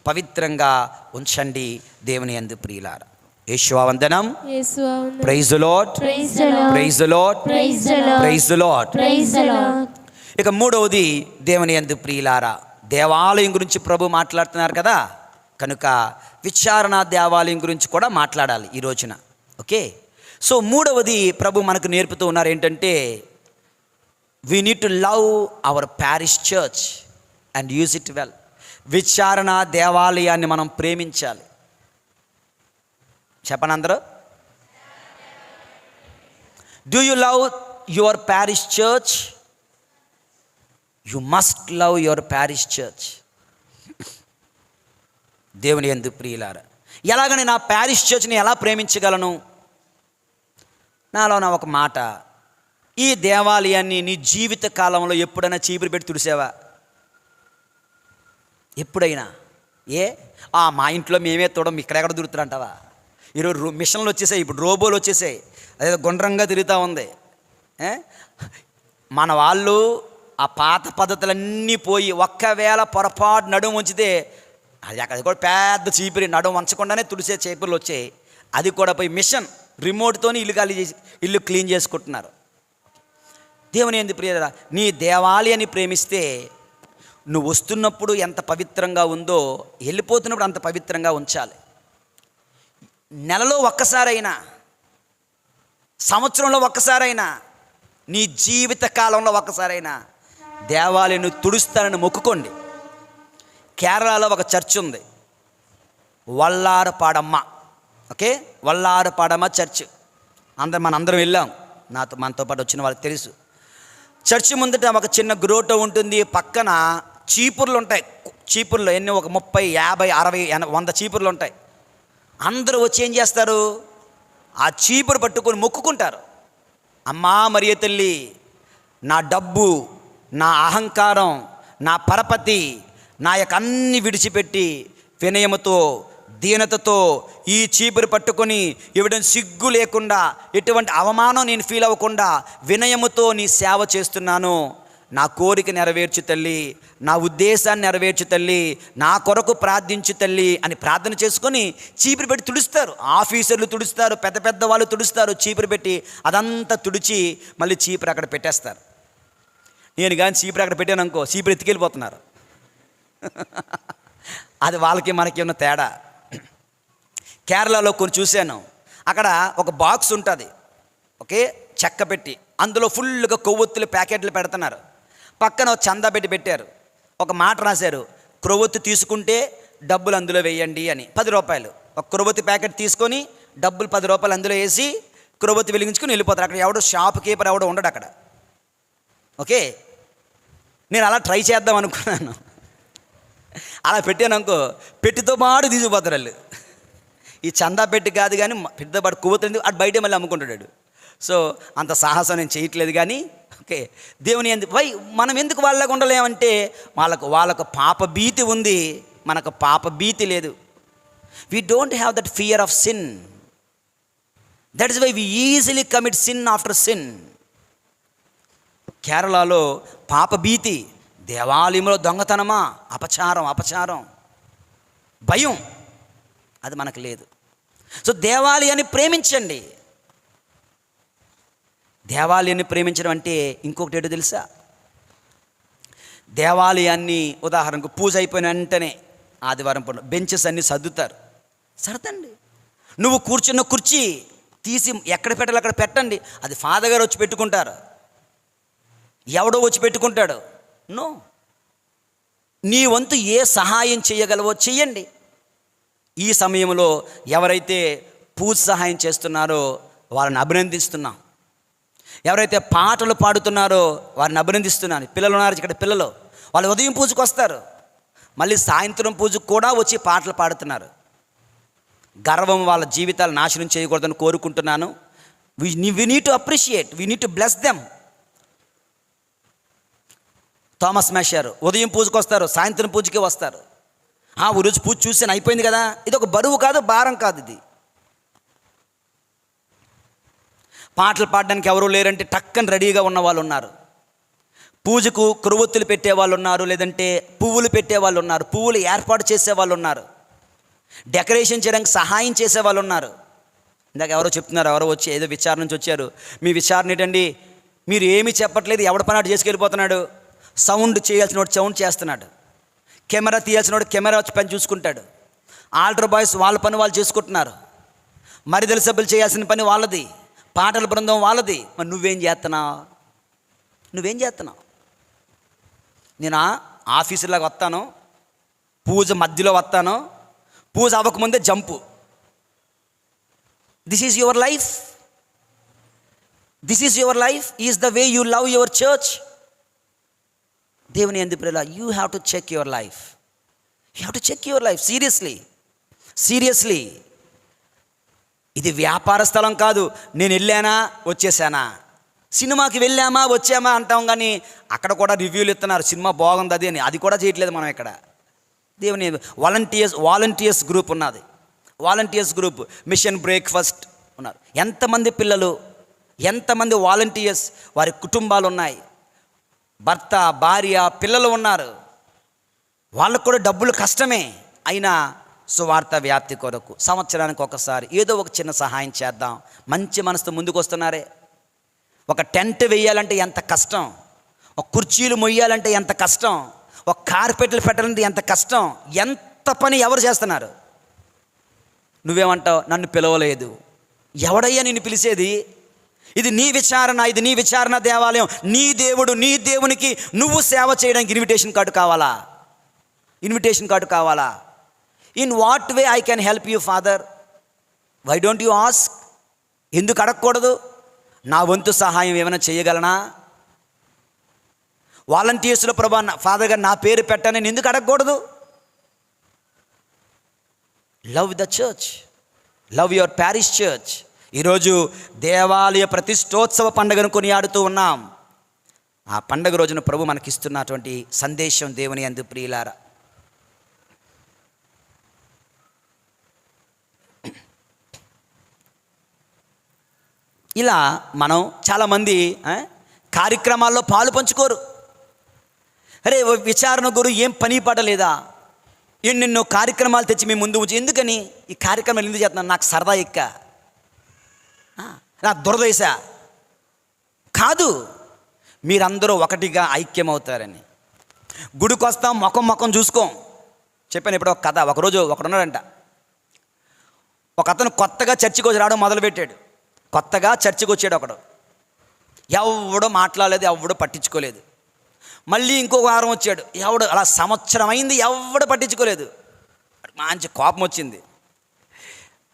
పవిత్రంగా ఉంచండి దేవుని యందు ప్రియులారా. యేషువా వందనం. Praise the lord, praise the lord, praise the lord. ఇక మూడవది దేవుని యందు ప్రియులారా, దేవాలయం గురించి ప్రభు మాట్లాడుతున్నారు కదా, కనుక విచారణ దేవాలయం గురించి కూడా మాట్లాడాలి ఈ రోజున. ఓకే, సో మూడవది ప్రభు మనకు నేర్పుతూ ఉన్నారు ఏంటంటే we need to love our parish church and use it well. విచారణ దేవాలయాన్ని మనం ప్రేమించాలి. చెప్పండి అందరూ, do you love your parish church? You must love your parish church. దేవుని యందు ప్రియులారా, ఎలాగని నా ప్యారిష్ చర్చ్ని ఎలా ప్రేమించగలను? నాలో నా ఒక మాట, ఈ దేవాలయాన్ని నీ జీవిత కాలంలో ఎప్పుడైనా చీపురు పెట్టి తుడిసావా? ఎప్పుడైనా? మా ఇంట్లో మేమే తోడం, ఇక్కడెక్కడ దొరుకుతారంటావా? ఈరోజు మిషన్లు వచ్చేసాయి, ఇప్పుడు రోబోలు వచ్చేసాయి, అదే గుండ్రంగా తిరుగుతూ ఉంది. మన వాళ్ళు ఆ పాత పద్ధతులన్నీ పోయి ఒక్కవేళ పొరపాటు నడుము ఉంచితే అది కూడా పెద్ద చీపురి, నడుము వంచకుండానే తుడిసే చీపుర్లు వచ్చాయి. అది కూడా పోయి మిషన్ రిమోట్తోని ఇల్లు క్లీన్ చేసుకుంటున్నారు. దేవుని యందు ప్రియరా, నీ దేవాలయాన్ని ప్రేమిస్తే నువ్వు వస్తున్నప్పుడు ఎంత పవిత్రంగా ఉందో వెళ్ళిపోతున్నప్పుడు అంత పవిత్రంగా ఉంచాలి. నెలలో ఒక్కసారైనా, సంవత్సరంలో ఒక్కసారైనా, నీ జీవిత కాలంలో ఒక్కసారైనా దేవాలయాన్ని తుడుస్తానని మొక్కుకోండి. కేరళలో ఒక చర్చ్ ఉంది, వల్లారపాడమ్మ. Okay, వల్లారపాడమ్మ church. మనందరం వెళ్ళాం, మనతో పాటు వచ్చిన వాళ్ళకి తెలుసు. చర్చి ముందట ఒక చిన్న గ్రోటో ఉంటుంది, పక్కన చీపుర్లు ఉంటాయి. చీపుర్లు ఎన్ని, ఒక 30, 50, 60, 100 చీపుర్లు ఉంటాయి. అందరూ వచ్చి ఏం చేస్తారు? ఆ చీపురు పట్టుకొని మొక్కుకుంటారు. అమ్మా మరియ తల్లి, నా డబ్బు, నా అహంకారం, నా పరపతి, నా యొక్క అన్ని విడిచిపెట్టి వినయముతో, దీనతతో ఈ చీపురు పట్టుకొని ఇవ్వడం సిగ్గు లేకుండా, ఎటువంటి అవమానం నేను ఫీల్ అవ్వకుండా వినయముతో నీ సేవ చేస్తున్నాను. నా కోరిక నెరవేర్చు తల్లి, నా ఉద్దేశాన్ని నెరవేర్చు తల్లి, నా కొరకు ప్రార్థించు తల్లి అని ప్రార్థన చేసుకొని చీపురు పెట్టి తుడుస్తారు. ఆఫీసర్లు తుడుస్తారు, పెద్ద పెద్ద వాళ్ళు తుడుస్తారు. చీపురు పెట్టి అదంతా తుడిచి మళ్ళీ చీపురు అక్కడ పెట్టేస్తారు. నేను కానీ చీపురు అక్కడ పెట్టాను అనుకో, చీపురు ఎత్తుకెళ్ళిపోతున్నారు. అది వాళ్ళకి మనకి ఉన్న తేడా. కేరళలో కొన్ని చూశాను, అక్కడ ఒక బాక్స్ ఉంటుంది, ఓకే, చెక్క పెట్టి అందులో ఫుల్గా కొవ్వొత్తులు ప్యాకెట్లు పెడుతున్నారు. పక్కన ఒక చందా పెట్టారు. ఒక మాట రాశారు, క్రొవ్వొత్తి తీసుకుంటే డబ్బులు అందులో వేయండి అని. 10 రూపాయలు ఒక క్రొవ్వొత్తి ప్యాకెట్ తీసుకొని డబ్బులు 10 రూపాయలు అందులో వేసి క్రొవ్వొత్తి వెలిగించుకొని వెళ్ళిపోతారు. అక్కడ ఎవడో షాప్ కీపర్ ఎవడో ఉండడు అక్కడ. ఓకే, నేను అలా ట్రై చేద్దాం అనుకున్నాను. అలా పెట్టాను అనుకో, పెట్టితో పాటు తీసుకుపోతారు వాళ్ళు. ఈ చందా పెట్టి కాదు కానీ పెట్టితో పాటు కొవ్వొత్తి అటు బయటే మళ్ళీ అమ్ముకుంటాడు. సో అంత సాహసం నేను చేయట్లేదు, కానీ ఓకే, దేవుని మనం ఎందుకు వాళ్ళగా ఉండలేమంటే వాళ్ళకు పాప భీతి ఉంది, మనకు పాప భీతి లేదు. We don't have that fear of sin. That is why we easily commit sin after sin. కేరళలో పాప భీతి, దేవాలయంలో దొంగతనమా, అపచారం, భయం, అది మనకు లేదు. సో దేవాలయాన్ని ప్రేమించండి. దేవాలయాన్ని ప్రేమించడం అంటే ఇంకొకటి ఏంటో తెలుసా? దేవాలయాన్ని ఉదాహరణకు పూజ అయిపోయిన వెంటనే ఆదివారం పూట బెంచెస్ అన్నీ సర్దండి. నువ్వు కూర్చున్న కుర్చీ తీసి ఎక్కడ పెట్టాలి అక్కడ పెట్టండి. అది ఫాదర్ గారు వచ్చి పెట్టుకుంటారు, ఎవడో వచ్చి పెట్టుకుంటాడు. నో, నీ వంతు ఏ సహాయం చేయగలవో చెయ్యండి. ఈ సమయంలో ఎవరైతే పూజ సహాయం చేస్తున్నారో వాళ్ళని అభినందిస్తున్నాం. ఎవరైతే పాటలు పాడుతున్నారో వారిని అభినందిస్తున్నాను. పిల్లలు ఉన్నారు ఇక్కడ, పిల్లలు వాళ్ళు ఉదయం పూజకు వస్తారు, మళ్ళీ సాయంత్రం పూజకు కూడా వచ్చి పాటలు పాడుతున్నారు. గర్వం వాళ్ళ జీవితాలు నాశనం చేయకూడదని కోరుకుంటున్నాను. We need to appreciate, we need to bless them. Thomas మేషర్ ఉదయం పూజకు వస్తారు, సాయంత్రం పూజకే వస్తారు. ఈరోజు పూజ చూసాను అయిపోయింది కదా, ఇది ఒక బరువు కాదు, భారం కాదు. ఇది పాటలు పాడడానికి ఎవరూ లేరంటే టక్కని రెడీగా ఉన్న వాళ్ళు ఉన్నారు. పూజకు కొరువొత్తులు పెట్టేవాళ్ళు ఉన్నారు, లేదంటే పువ్వులు పెట్టేవాళ్ళు ఉన్నారు, పువ్వులు ఏర్పాటు చేసేవాళ్ళు ఉన్నారు, డెకరేషన్ చేయడానికి సహాయం చేసేవాళ్ళు ఉన్నారు. ఇందాక ఎవరో చెప్తున్నారు, ఎవరో వచ్చి ఏదో విచారణ నుంచి వచ్చారు. మీ విచారణ ఏంటండి, మీరు ఏమీ చెప్పట్లేదు, ఎవడ పని అటు చేసుకెళ్ళిపోతున్నాడు. సౌండ్ చేయాల్సిన వాడు సౌండ్ చేస్తున్నాడు, కెమెరా తీయాల్సిన వాడు కెమెరా వచ్చి పని చూసుకుంటాడు, ఆల్టర్ బాయ్స్ వాళ్ళ పని వాళ్ళు చేసుకుంటున్నారు, మరిదల సభ్యులు చేయాల్సిన పని వాళ్ళది, పాటల బృందం వాళ్ళది. మరి నువ్వేం చేస్తున్నావు? నేను ఆఫీసులాగా వస్తాను, పూజ మధ్యలో వస్తాను, పూజ అవ్వకముందే jump. This is your life. Is the way you love your church. దేవుని యందు ప్రియులారా, you have to check your life. Seriously. ఇది వ్యాపార స్థలం కాదు. నేను వెళ్ళానా వచ్చేసానా, సినిమాకి వెళ్ళామా వచ్చామా అంటాం, కానీ అక్కడ కూడా రివ్యూలు ఇస్తున్నారు, సినిమా బాగుంది అది అని. అది కూడా చేయట్లేదు మనం ఇక్కడ. దేవుని వాలంటీర్స్ గ్రూప్ ఉన్నది, మిషన్ బ్రేక్ఫాస్ట్ ఉన్నారు. ఎంతమంది పిల్లలు, ఎంతమంది వాలంటీర్స్, వారి కుటుంబాలు ఉన్నాయి, భర్త భార్య పిల్లలు ఉన్నారు. వాళ్ళకు కూడా డబ్బులు కష్టమే. అయినా సువార్త వ్యాప్తి కొరకు సంవత్సరానికి ఒకసారి ఏదో ఒక చిన్న సహాయం చేద్దాం. మంచి మనసుతో ముందుకు వస్తున్నారే. ఒక టెంట్ వేయాలంటే ఎంత కష్టం, ఒక కుర్చీలు మొయ్యాలంటే ఎంత కష్టం, ఒక కార్పెట్లు పెట్టాలంటే ఎంత కష్టం, ఎంత పని ఎవరు చేస్తున్నారు? నువ్వేమంటావు? నన్ను పిలవలేదు. ఎవడయ్యా నిన్ను పిలిచేది? ఇది నీ విచారణ దేవాలయం, నీ దేవుడు, నీ దేవునికి నువ్వు సేవ చేయడానికి ఇన్విటేషన్ కార్డు కావాలా? In what way I can help you father? Why don't you ask? ఎందుకు అడగకూడదు? నా వంతు సహాయం ఏమైనా చేయగలనా? వాలంటీర్స్లో ప్రభా ఫాదర్ గారు నా పేరు పెట్టాను, నేను ఎందుకు అడగకూడదు? Love the church, love your parish church. ఈరోజు దేవాలయ ప్రతిష్టోత్సవ పండుగను కొనియాడుతూ ఉన్నాం. ఆ పండుగ రోజున ప్రభు మనకిస్తున్నటువంటి సందేశం దేవుని యందు ప్రియులారా. ఇలా మనం చాలామంది కార్యక్రమాల్లో పాలు పంచుకోరు. అరే విచారణ గురు ఏం పని పడలేదా, ఎన్నెన్నో కార్యక్రమాలు తెచ్చి మీ ముందు ఉంచి, ఎందుకని ఈ కార్యక్రమాలు ఎందుకు చేస్తున్నాను? నాకు సరదా ఎక్క, నాకు దురదేశా కాదు, మీరందరూ ఒకటిగా ఐక్యమవుతారని. గుడికి వస్తాం, ముఖం చూసుకోం. చెప్పాను ఇప్పుడు ఒక కథ. ఒకరోజు ఒకడున్నాడంట, ఒక అతను కొత్తగా చర్చికి వచ్చి రావడం మొదలుపెట్టాడు. కొత్తగా చర్చికి వచ్చాడు ఒకడు, ఎవడో మాట్లాడలేదు, ఎవడో పట్టించుకోలేదు. మళ్ళీ ఇంకో వారం వచ్చాడు, ఎవడు, అలా సంవత్సరం అయింది, ఎవడు పట్టించుకోలేదు. మంచి కోపం వచ్చింది.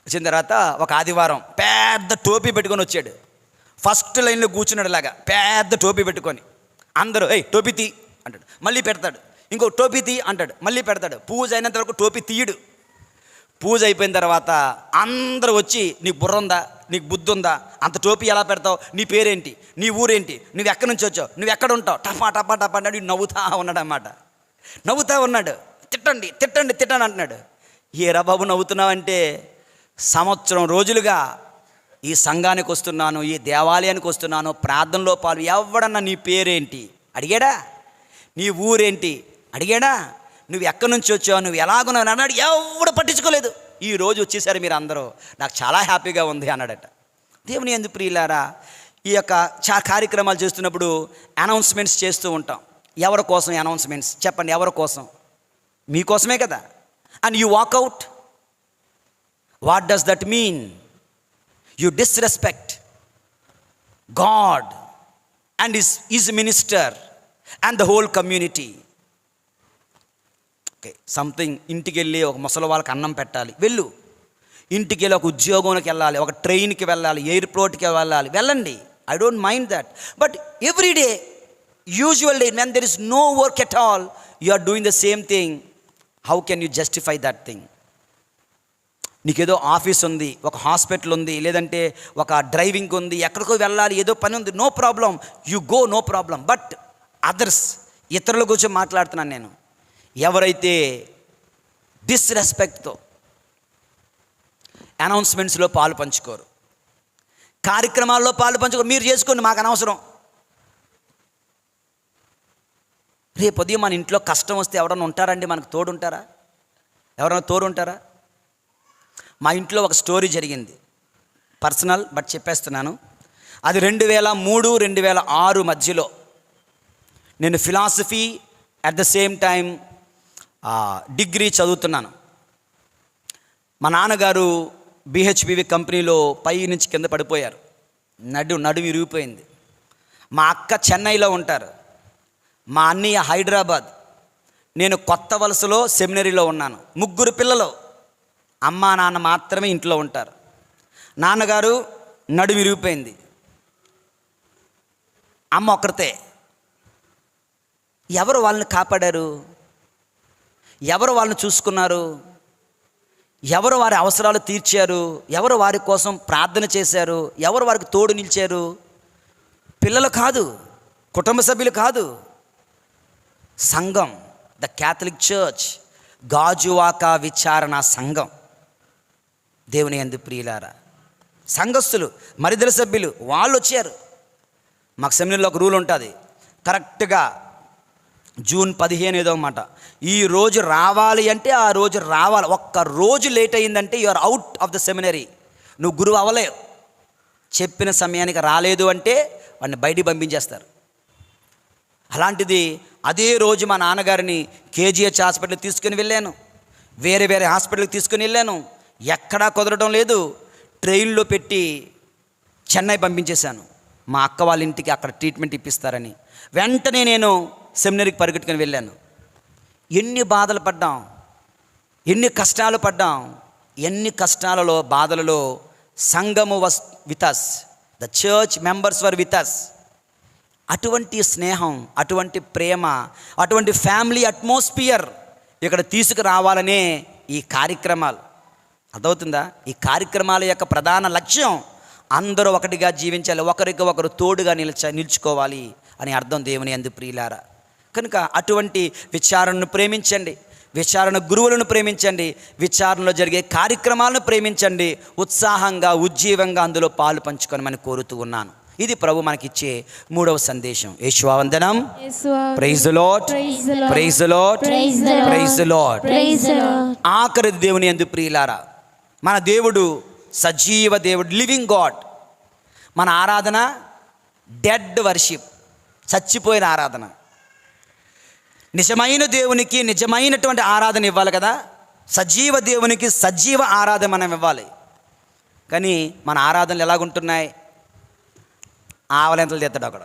వచ్చిన తర్వాత ఒక ఆదివారం పెద్ద టోపీ పెట్టుకొని వచ్చాడు. ఫస్ట్ లైన్లో కూర్చున్నాడు, ఇలాగా పెద్ద టోపీ పెట్టుకొని. అందరూ టోపీ తీ అంటాడు, మళ్ళీ పెడతాడు. ఇంకో టోపీ తీ అంటాడు, మళ్ళీ పెడతాడు. పూజ అయినంత వరకు టోపీ తీయడు. పూజ అయిపోయిన తర్వాత అందరూ వచ్చి నీకు బుర్ర ఉందా, నీకు బుద్ధి ఉందా, అంత టోపీ ఎలా పెడతావు, నీ పేరేంటి, నీ ఊరేంటి, నువ్వు ఎక్కడి నుంచి వచ్చావు, నువ్వు ఎక్కడ ఉంటావు, టపా టపా టపా అన్నాడు. నవ్వుతా ఉన్నాడు అన్నమాట. నవ్వుతా ఉన్నాడు. తిట్టండి తిట్టండి తిట్టండి అంటున్నాడు. ఏరా బాబు నవ్వుతున్నావంటే, సంవత్సరం రోజులుగా ఈ సంఘానికి వస్తున్నాను, ఈ దేవాలయానికి వస్తున్నాను, ప్రార్థనలో పాలు, ఎవడన్నా నీ పేరేంటి అడిగాడా, నీ ఊరేంటి అడిగాడా, నువ్వు ఎక్కడి నుంచి వచ్చావు, నువ్వు ఎలాగున్నావు అన్నాడు. ఎవడు పట్టించుకోలేదు. ఈ రోజు వచ్చేసారు మీరు అందరూ, నాకు చాలా హ్యాపీగా ఉంది అన్నాడట. దేవుని యందు ప్రియులారా, ఈ యొక్క కార్యక్రమాలు చేస్తున్నప్పుడు అనౌన్స్మెంట్స్ చేస్తూ ఉంటాం. ఎవరి కోసం అనౌన్స్మెంట్స్ చెప్పండి, ఎవరి కోసం? మీకోసమే కదా. And you walk out. What does that mean? You disrespect God and his minister and the whole community. Okay, something, ఇంటికి వెళ్ళి ఒక ముసలి వాళ్ళకి అన్నం పెట్టాలి, వెళ్ళు. ఇంటికి వెళ్ళి ఒక ఉద్యోగంకి వెళ్ళాలి, ఒక ట్రైన్కి వెళ్ళాలి, ఎయిర్పోర్ట్కి వెళ్ళాలి, వెళ్ళండి. I don't mind that. But every day, usual day, when there is no work at all, you are doing the same thing. How can you justify that thing? నీకేదో ఆఫీస్ ఉంది, ఒక హాస్పిటల్ ఉంది, లేదంటే ఒక డ్రైవింగ్ ఉంది, ఎక్కడికో వెళ్ళాలి, ఏదో పని ఉంది, no problem, you go, no problem. But others, ఇతరుల గురించి మాట్లాడుతున్నాను నేను. ఎవరైతే డిస్రెస్పెక్ట్తో అనౌన్స్మెంట్స్లో పాలు పంచుకోరు, కార్యక్రమాల్లో పాలు పంచుకోరు, మీరు చేసుకోండి, మాకు అనవసరం. రేపు ఉదయం మన ఇంట్లో కష్టం వస్తే ఎవరన్నా ఉంటారండి, మనకు తోడు ఉంటారా? ఎవరైనా తోడు ఉంటారా? మా ఇంట్లో ఒక స్టోరీ జరిగింది, పర్సనల్, బట్ చెప్పేస్తున్నాను. అది 2003, 2006 మధ్యలో. నేను philosophy at the same time degree చదువుతున్నాను. మా నాన్నగారు బిహెచ్పివి కంపెనీలో పై నుంచి కింద పడిపోయారు, నడుము విరిగిపోయింది. మా అక్క చెన్నైలో ఉంటారు, మా అన్నయ్య హైదరాబాద్, నేను కొత్త వలసలో సెమినరీలో ఉన్నాను. 3 పిల్లలు, అమ్మా నాన్న మాత్రమే ఇంట్లో ఉంటారు. నాన్నగారు నడుము విరిగిపోయింది, అమ్మ ఒక్కరితే. ఎవరు వాళ్ళని కాపాడారు? ఎవరు వాళ్ళని చూసుకున్నారు? ఎవరు వారి అవసరాలు తీర్చారు? ఎవరు వారి కోసం ప్రార్థన చేశారు? ఎవరు వారికి తోడు నిలిచారు? పిల్లలు కాదు, కుటుంబ సభ్యులు కాదు, సంఘం, ద క్యాథలిక్ చర్చ్, గాజువాక విచారణ సంఘం. దేవుని యందు ప్రియులారా, సంఘస్థులు, మరిదల సభ్యులు వాళ్ళు వచ్చారు. మాకు సెమినర్లో ఒక రూల్ ఉంటుంది, కరెక్ట్గా జూన్ 15 ఏదో అన్నమాట, ఈ రోజు రావాలి అంటే ఆ రోజు రావాలి. ఒక్క రోజు లేట్ అయ్యిందంటే you are out of the seminary, నువ్వు గురువు అవ్వలేవు. చెప్పిన సమయానికి రాలేదు అంటే వాడిని బయటికి పంపించేస్తారు. అలాంటిది అదే రోజు మా నాన్నగారిని కేజీహెచ్ హాస్పిటల్కి తీసుకుని వెళ్ళాను, వేరే వేరే హాస్పిటల్కి తీసుకుని వెళ్ళాను, ఎక్కడా కుదరడం లేదు. ట్రైన్లో పెట్టి చెన్నై పంపించేశాను, మా అక్క వాళ్ళ ఇంటికి, అక్కడ ట్రీట్మెంట్ ఇప్పిస్తారని. వెంటనే నేను సెమినరీకి పరిగెట్టుకుని వెళ్ళాను. ఎన్ని బాధలు పడ్డాం, ఎన్ని కష్టాలు పడ్డాం. ఎన్ని కష్టాలలో, బాధలలో సంఘము was with us, the church members were with us. అటువంటి స్నేహం, అటువంటి ప్రేమ, అటువంటి ఫ్యామిలీ అట్మాస్ఫియర్ ఇక్కడ తీసుకురావాలనే ఈ కార్యక్రమాలు. అర్థమవుతుందా? ఈ కార్యక్రమాల యొక్క ప్రధాన లక్ష్యం అందరూ ఒకటిగా జీవించాలి, ఒకరికి ఒకరు తోడుగా నిలుచుకోవాలి అని అర్థం. దేవుని యందు ప్రియులారా, కనుక అటువంటి విచారణను ప్రేమించండి, విచారణ గురువులను ప్రేమించండి, విచారణలో జరిగే కార్యక్రమాలను ప్రేమించండి, ఉత్సాహంగా ఉజ్జీవంగా అందులో పాలు పంచుకొనమని కోరుతూ ఉన్నాను. ఇది ప్రభు మనకిచ్చే 3వ సందేశం. యేసువందనం. Praise the lord, praise the lord, praise the Lord. ఆఖరి దేవుని యందు ప్రియులారా, మన దేవుడు సజీవ దేవుడు, లివింగ్ గాడ్. మన ఆరాధన డెడ్ వర్షిప్, చచ్చిపోయిన ఆరాధన. నిజమైన దేవునికి నిజమైనటువంటి ఆరాధన ఇవ్వాలి కదా, సజీవ దేవునికి సజీవ ఆరాధన మనం ఇవ్వాలి. కానీ మన ఆరాధనలు ఎలాగుంటున్నాయి? ఆవలింతలు తెస్తాడు అక్కడ,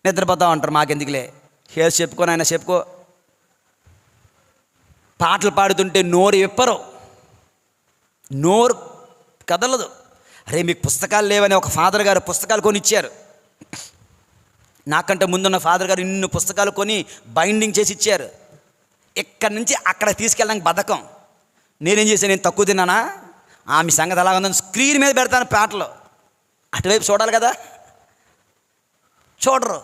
నిద్రపోతా ఉంటారు, మాకెందుకులే, హేస్ చెప్పుకొని ఆయన చెప్పుకో. పాటలు పాడుతుంటే నోరు విప్పరు, నోరు కదలదు. అరే మీకు పుస్తకాలు లేవని ఒక ఫాదర్ గారు పుస్తకాలు కొని ఇచ్చారు. నాకంటే ముందున్న ఫాదర్ గారు ఇన్ని పుస్తకాలు కొని బైండింగ్ చేసి ఇచ్చారు. ఇక్కడి నుంచి అక్కడ తీసుకెళ్ళడానికి బద్ధకం. నేనేం చేశాను, నేను తక్కువ తిన్నానా, మీ సంగతి అలాగ ఉందని స్క్రీన్ మీద పెడతాను పాటలు. అటువైపు చూడాలి కదా, చూడరు.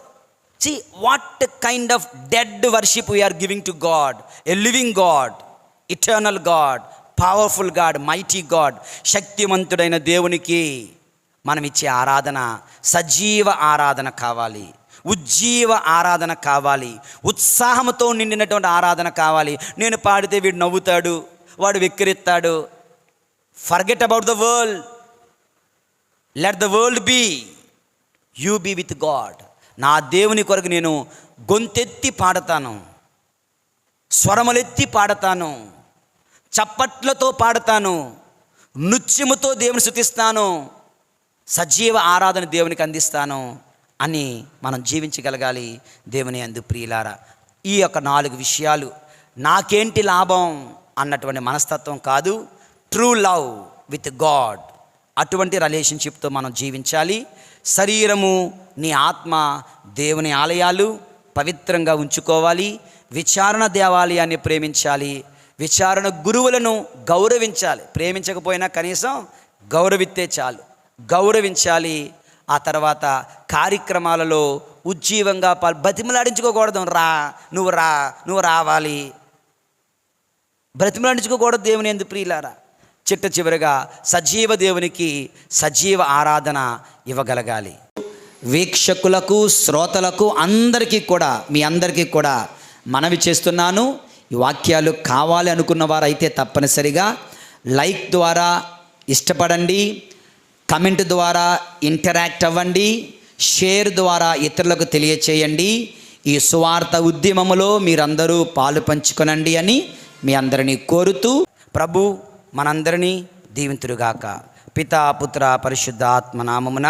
See what kind of dead worship we are giving to God, a living God, eternal God, powerful God, mighty God. శక్తిమంతుడైన దేవునికి మనం ఇచ్చే ఆరాధన సజీవ ఆరాధన కావాలి, ఉజ్జీవ ఆరాధన కావాలి, ఉత్సాహంతో నిండినటువంటి ఆరాధన కావాలి. నేను పాడితే వీడు నవ్వుతాడు, వాడు వెక్కిరిస్తాడు. Forget about the world, let the world be, you be with God. నా దేవుని కొరకు నేను గొంతెత్తి పాడతాను, స్వరములెత్తి పాడతాను, చప్పట్లతో పాడతాను, నృత్యముతో దేవుని స్తుతిస్తాను, సజీవ ఆరాధన దేవునికి అందిస్తాను అని మనం జీవించగలగాలి. దేవుని యందు ప్రియులారా, ఈ యొక్క 4 విషయాలు నాకేంటి లాభం అన్నటువంటి మనస్తత్వం కాదు, ట్రూ లవ్ విత్ గాడ్, అటువంటి రిలేషన్షిప్తో మనం జీవించాలి. శరీరము, నీ ఆత్మ దేవుని ఆలయాలు, పవిత్రంగా ఉంచుకోవాలి. విచారణ దేవాలయాన్ని ప్రేమించాలి. విచారణ గురువులను గౌరవించాలి. ప్రేమించకపోయినా కనీసం గౌరవిస్తే చాలు, గౌరవించాలి. ఆ తర్వాత కార్యక్రమాలలో ఉజ్జీవంగా బతిమలాడించుకోకూడదు. నువ్వు రావాలి, బ్రతిమలాడించుకోకూడదు దేవుని యందు ప్రియులారా. చిట్ట చివరిగా సజీవ దేవునికి సజీవ ఆరాధన ఇవ్వగలగాలి. వీక్షకులకు, శ్రోతలకు అందరికీ కూడా, మీ అందరికీ కూడా మనవి చేస్తున్నాను, ఈ వాక్యాలు కావాలి అనుకున్న వారైతే తప్పనిసరిగా లైక్ ద్వారా ఇష్టపడండి, కమెంట్ ద్వారా ఇంటరాక్ట్ అవ్వండి, షేర్ ద్వారా ఇతరులకు తెలియచేయండి. ఈ సువార్త ఉద్యమములో మీరందరూ పాలు పంచుకొనండి అని మీ అందరినీ కోరుతూ, ప్రభు మనందరినీ దీవింతురుగాక. పితా పుత్ర పరిశుద్ధ ఆత్మ నామమున